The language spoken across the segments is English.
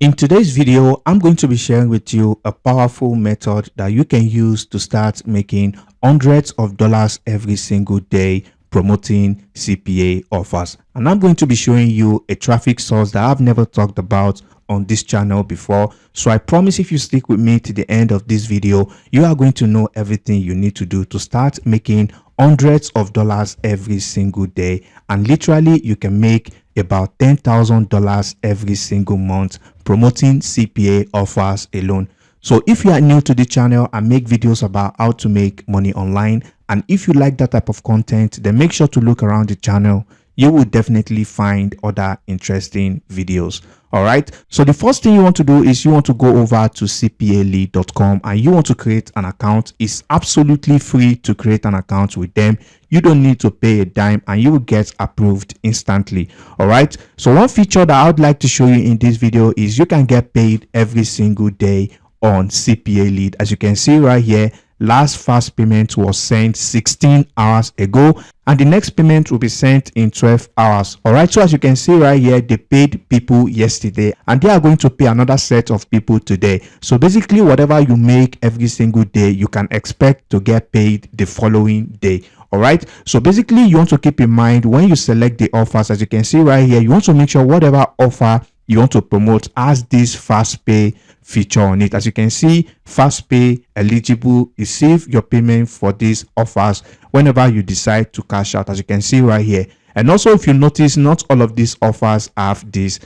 In today's video, I'm going to be sharing with you a powerful method that you can use to start making hundreds of dollars every single day promoting CPA offers. And I'm going to be showing you a traffic source that I've never talked about on this channel before. So I promise if you stick with me to the end of this video, you are going to know everything you need to do to start making hundreds of dollars every single day. And literally you can make about $10,000 every single month promoting CPA offers alone. So if you are new to the channel, I make videos about how to make money online, and if you like that type of content, then make sure to look around the channel. You will definitely find other interesting videos. All right, so the first thing you want to do is you want to go over to cpalead.com and you want to create an account. It's absolutely free to create an account with them. You don't need to pay a dime and you will get approved instantly. All right, so one feature that I would like to show you in this video is you can get paid every single day on Cpalead. As you can see right here, last fast payment was sent 16 hours ago and the next payment will be sent in 12 hours. All right, so as you can see right here, they paid people yesterday and they are going to pay another set of people today. So basically whatever you make every single day, you can expect to get paid the following day. All right, so basically you want to keep in mind when you select the offers, as you can see right here, you want to make sure whatever offer you want to promote has this fast pay feature on it. As you can see, fast pay eligible, receive your payment for these offers whenever you decide to cash out, as you can see right here. And also if you notice, not all of these offers have this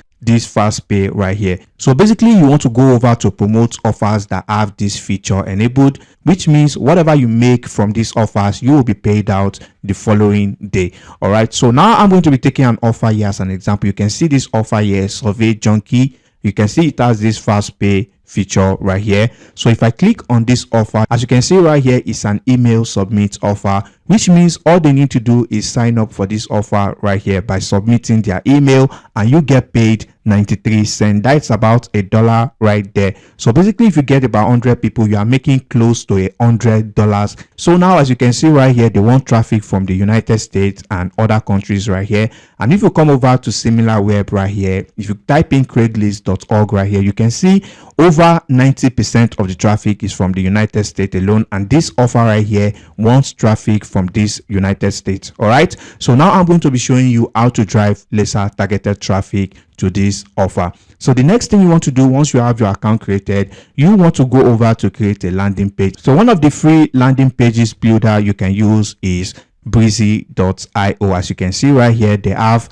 fast pay right here. So basically you want to go over to promote offers that have this feature enabled, which means whatever you make from these offers, you will be paid out the following day. All right, so now I'm going to be taking an offer here as an example. You can see this offer here, Survey Junkie. You can see it has this fast pay feature right here. So if I click on this offer, as you can see right here, it's an email submit offer, which means all they need to do is sign up for this offer right here by submitting their email and you get paid 93 cents. That's about $1 right there. So basically if you get about 100 people, you are making close to $100. So now as you can see right here, they want traffic from the United States and other countries right here. And if you come over to similar web right here, if you type in craigslist.org right here, you can see over 90% of the traffic is from the United States alone, and this offer right here wants traffic from this United States. All right, so now I'm going to be showing you how to drive lesser targeted traffic to this offer. So the next thing you want to do once you have your account created, you want to go over to create a landing page. So one of the free landing pages builder you can use is breezy.io. As you can see right here, they have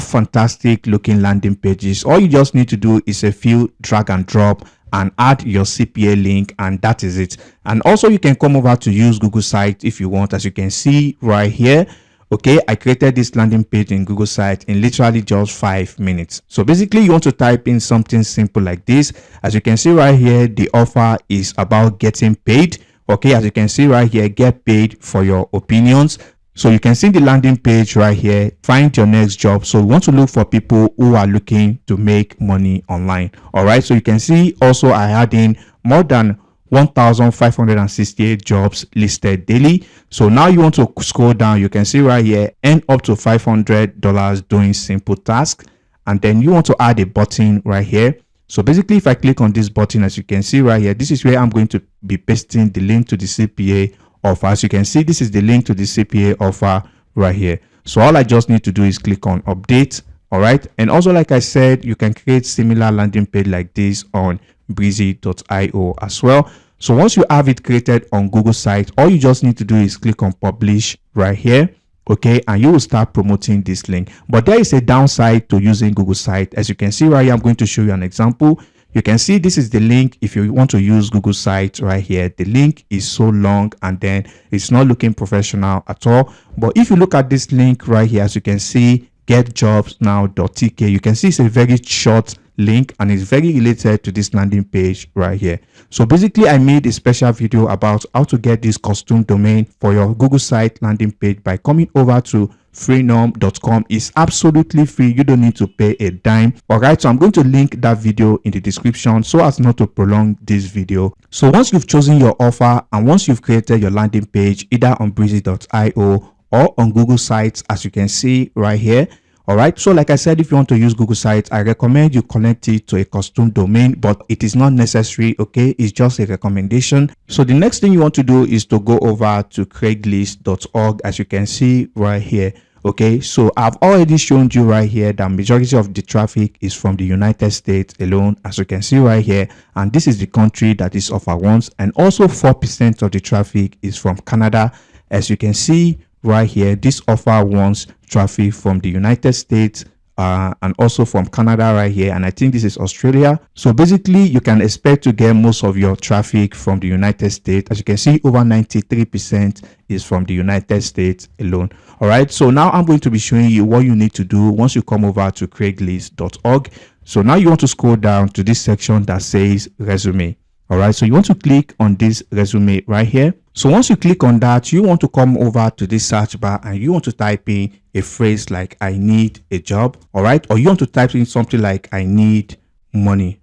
fantastic looking landing pages. All you just need to do is a few drag and drop and add your CPA link, and that is it. And also you can come over to use Google Sites if you want. As you can see right here, okay, I created this landing page in Google Sites in literally just 5 minutes. So basically you want to type in something simple like this. As you can see right here, the offer is about getting paid. Okay, as you can see right here, get paid for your opinions. So you can see the landing page right here, find your next job. So we want to look for people who are looking to make money online. All right, so you can see also I had in more than 1,568 jobs listed daily. So now you want to scroll down, you can see right here, earn up to $500 doing simple tasks. And then you want to add a button right here. So basically if I click on this button, as you can see right here, this is where I'm going to be pasting the link to the CPA offer. As you can see, this is the link to the CPA offer right here. So all I just need to do is click on update. All right, and also like I said, you can create similar landing page like this on breezy.io as well. So once you have it created on Google Sites, all you just need to do is click on publish right here. Okay, and you will start promoting this link. But there is a downside to using Google Sites. As you can see right here, I'm going to show you an example. You can see this is the link. If you want to use Google Sites right here, the link is so long and then it's not looking professional at all. But if you look at this link right here, as you can see, getjobsnow.tk, you can see it's a very short link and it's very related to this landing page right here. So basically I made a special video about how to get this custom domain for your Google site landing page by coming over to freenom.com. It's absolutely free. You don't need to pay a dime. All right, so I'm going to link that video in the description so as not to prolong this video. So once you've chosen your offer and once you've created your landing page either on breezy.io or on Google Sites, as you can see right here, All right, so like I said, if you want to use Google Sites, I recommend you connect it to a custom domain, but it is not necessary. Okay, it's just a recommendation. So the next thing you want to do is to go over to craigslist.org, as you can see right here. Okay, so I've already shown you right here that majority of the traffic is from the United States alone, as you can see right here, and this is the country that is offer once, and also 4% of the traffic is from Canada, as you can see right here. This offer wants traffic from the United States and also from Canada right here, and I think this is Australia. So basically you can expect to get most of your traffic from the United States. As you can see, over 93% is from the United States alone. All right, so now I'm going to be showing you what you need to do once you come over to craigslist.org. So now you want to scroll down to this section that says resume. All right, so you want to click on this resume right here. So once you click on that, you want to come over to this search bar and you want to type in a phrase like I need a job. All right, or you want to type in something like I need money.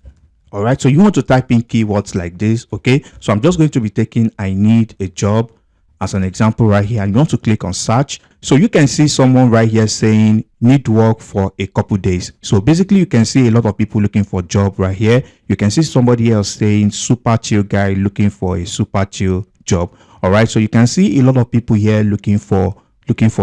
All right, so you want to type in keywords like this. Okay, so I'm just going to be taking I need a job as an example right here, and you want to click on search. So you can see someone right here saying need work for a couple days. So basically you can see a lot of people looking for a job right here. You can see somebody else saying super chill guy looking for a super chill job. All right, so you can see a lot of people here looking for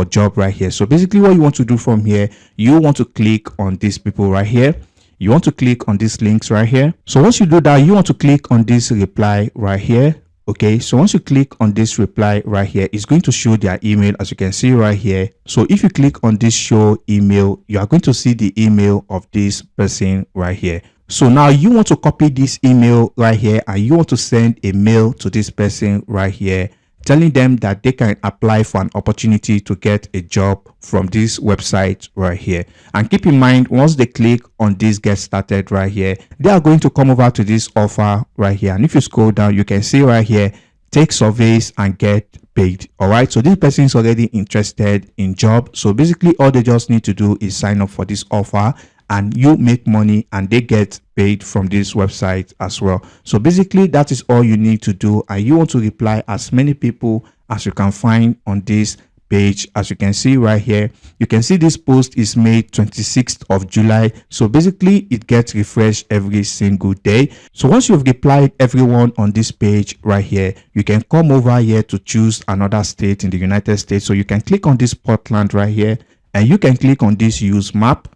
job right here. So basically what you want to do from here, you want to click on these people right here. You want to click on these links right here. So once you do that, you want to click on this reply right here. Okay, so once you click on this reply right here, it's going to show their email, as you can see right here. So if you click on this show email, you are going to see the email of this person right here. So now you want to copy this email right here and you want to send a mail to this person right here, telling them that they can apply for an opportunity to get a job from this website right here. And keep in mind, once they click on this get started right here, they are going to come over to this offer right here. And if you scroll down, you can see right here, take surveys and get paid. All right, so this person is already interested in job. So basically all they just need to do is sign up for this offer and you make money and they get paid from this website as well. So basically that is all you need to do, and you want to reply as many people as you can find on this page. As you can see right here, you can see this post is made 26th of July. So basically it gets refreshed every single day. So once you've replied everyone on this page right here, you can come over here to choose another state in the United States. So you can click on this Portland right here and you can click on this use map.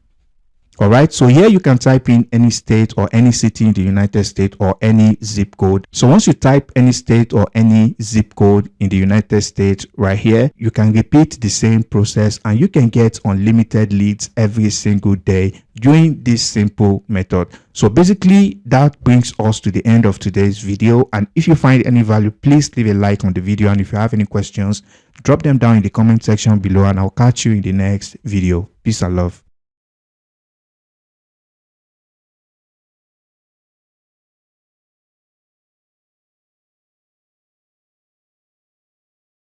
All right, so here you can type in any state or any city in the United States or any zip code. So once you type any state or any zip code in the United States right here, you can repeat the same process and you can get unlimited leads every single day doing this simple method. So basically that brings us to the end of today's video. And if you find any value, please leave a like on the video. And if you have any questions, drop them down in the comment section below and I'll catch you in the next video. Peace and love.